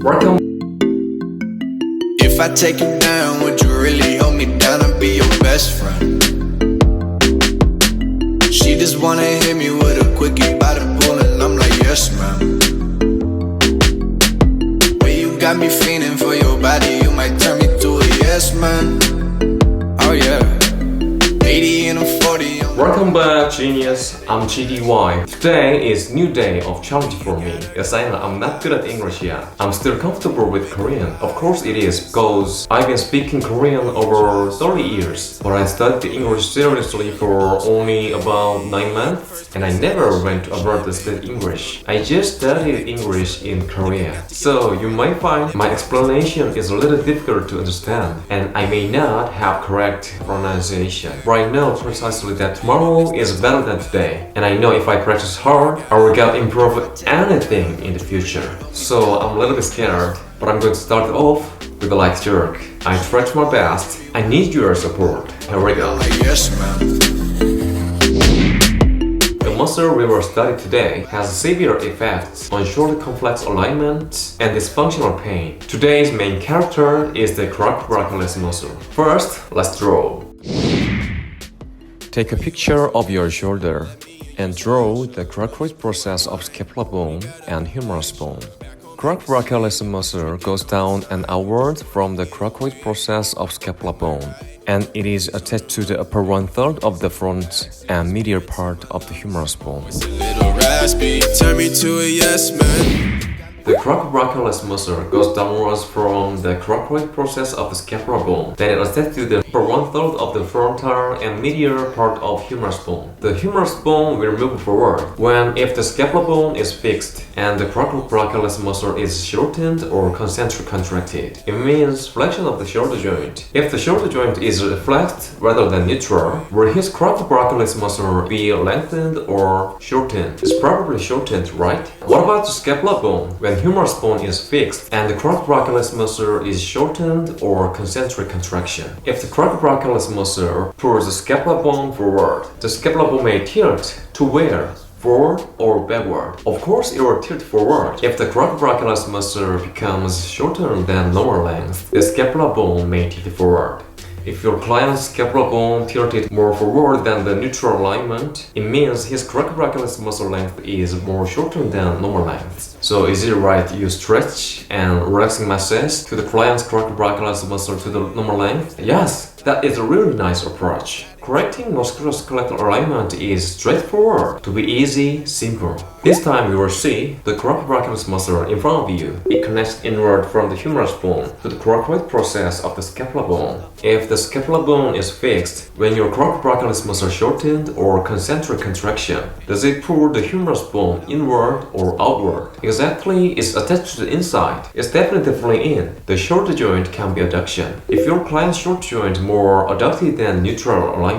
Welcome. If I take you down, would you really hold me down and be your best friend? She just wanna hit me with a quickie by the pool and I'm like, yes, ma'am. Way you got me feeling for your body, you might turn me to a yes, man. Oh yeah, 80 and I'm 40. Welcome back, genius. I'm GDY. Today is new day of challenge for me. Yes, I know I'm not good at English yet. I'm still comfortable with Korean. Of course it is, because I've been speaking Korean over 30 years. But I studied English seriously for only about 9 months. And I never went abroad to study English. I just studied English in Korea. So you might find my explanation is a little difficult to understand. And I may not have correct pronunciation. But I know precisely that tomorrow is better than today, and I know if I practice hard, I will get improve anything in the future. So I'm a little bit scared, but I'm going to start off with a light jerk. I tried my best. I need your support. Here we go. Yes, ma'am. The muscle we will study today has severe effects on shoulder complex alignment and dysfunctional pain. Today's main character is the coracoracolis muscle. First, let's draw. Take a picture of your shoulder and draw the coracoid process of scapular bone and humerus bone. Coracoracolis muscle goes down and outward from the coracoid process of scapular bone, and it is attached to the upper one-third of the front and medial part of the humerus bone. It's a little raspy, turn me to a yes, man. The coracoracolis muscle goes downwards from the coracoid process of the scapular bone, then it attaches to the upper one-third of the frontal and medial part of humerus bone. The humerus bone will move forward if the scapular bone is fixed and the coracoracolis muscle is shortened or concentric contracted. It means flexion of the shoulder joint. If the shoulder joint is flexed rather than neutral, will his coracoracolis muscle be lengthened or shortened? It's probably shortened, right? What about the scapular bone? When humerus bone is fixed and the coracoracolis muscle is shortened or concentric contraction. If the coracoracolis muscle pulls the scapular bone forward, the scapular bone may tilt to where? Forward or backward? Of course, it will tilt forward. If the coracoracolis muscle becomes shorter than normal length, the scapular bone may tilt forward. If your client's scapular bone tilted more forward than the neutral alignment, it means his coracoracolis muscle length is more shortened than normal length. So is it right you stretch and relaxing massage to the client's coracoracolis muscle to the normal length? Yes, that is a really nice approach. Correcting musculoskeletal alignment is straightforward, to be easy, simple. This time you will see the coracoracolis muscle in front of you. It connects inward from the humerus bone to the coracoid process of the scapular bone. If the scapular bone is fixed, when your coracoracolis muscle shortened or concentric contraction, does it pull the humerus bone inward or outward? Exactly, it's attached to the inside. It's definitely in. The shoulder joint can be adduction. If your client's shoulder joint more adducted than neutral alignment,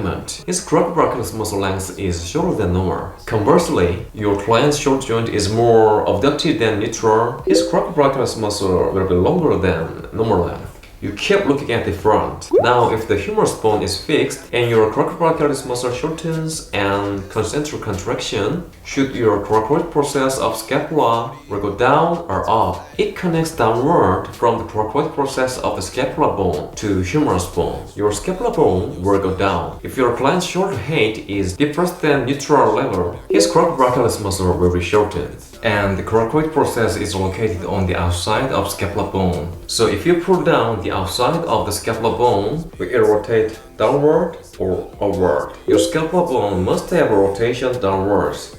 his coracoracolis muscle length is shorter than normal. Conversely, your client's shoulder joint is more abducted than neutral, his coracoracolis muscle will be longer than normal length. You keep looking at the front. Now, if the humerus bone is fixed and your coracoracolis muscle shortens and concentric contraction, should your coracoid process of scapula will go down or up? It connects downward from the coracoid process of the scapular bone to humerus bone. Your scapular bone will go down. If your client's shoulder height is different than neutral level, his coracoracolis muscle will be shortened. And the coracoid process is located on the outside of scapular bone. So if you pull down the outside of the scapular bone, will it rotate downward or upward? Your scapular bone must have a rotation downwards.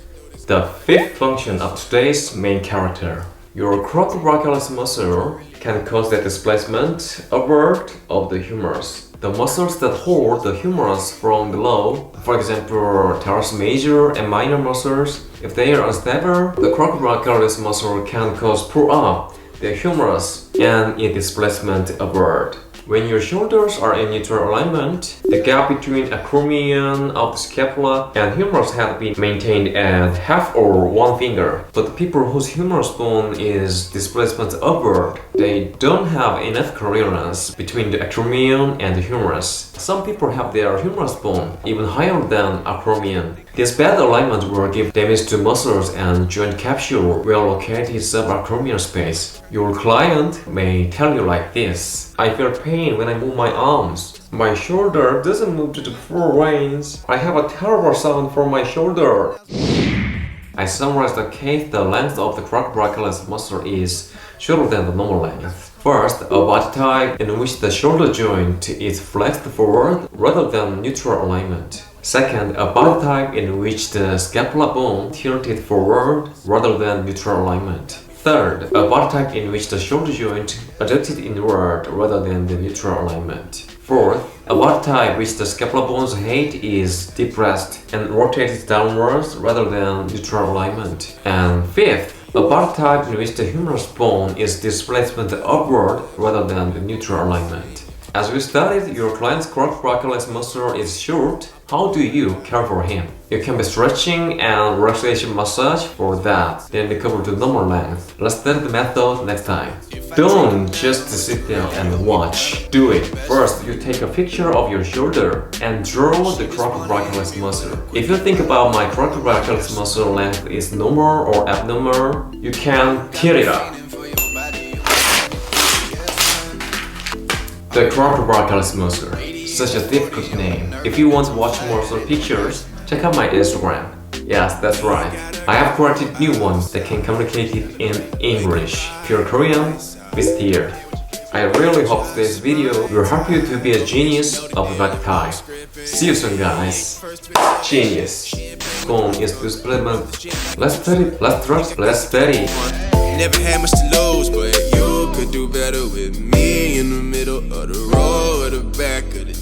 The fifth function of today's main character. Your coracoracolis muscle can cause the displacement upward of the humerus. The muscles that hold the humerus from below, for example, teres major and minor muscles, if they are unstable, the coracoracolis muscle can cause pull up the humerus and its displacement upward. When your shoulders are in neutral alignment, the gap between acromion of the scapula and humerus has been maintained at half or one finger. But the people whose humerus bone is displacement upward, they don't have enough clearance between the acromion and the humerus. Some people have their humerus bone even higher than acromion. This bad alignment will give damage to muscles and joint capsule well located subacromial space. Your client may tell you like this: I feel pain when I move my arms. My shoulder doesn't move to the four veins. I have a terrible sound from my shoulder. I summarized the case. The length of the coracobrachialis muscle is shorter than the normal length. First, a body type in which the shoulder joint is flexed forward rather than neutral alignment. Second, a body type in which the scapula bone tilted forward rather than neutral alignment. Third, a body type in which the shoulder joint adducted inward rather than the neutral alignment. Fourth, a body type which the scapula bone's height is depressed and rotated downwards rather than neutral alignment. And fifth, a body type in which the humerus bone is displacement upward rather than the neutral alignment. As we studied, your client's coracobrachialis muscle is short. How do you care for him? You can be stretching and relaxation massage for that, then recover to normal length. Let's study the method next time. Don't just sit there and watch. Do it. First, you take a picture of your shoulder and draw the coracobrachialis muscle. If you think about my coracobrachialis muscle length is normal or abnormal, you can tear it up. The coracobrachialis muscle, such a difficult name. If you want to watch more such pictures, check out my Instagram. Yes, that's right. I have created new ones that can communicate it in English. If you're Korean, visit here. I really hope today's video will help you to be a genius of the body type. See you soon, guys. Genius. Bone is displacement. Let's study. Never had much to lose, but you could do better with me in the middle of the road or the back of the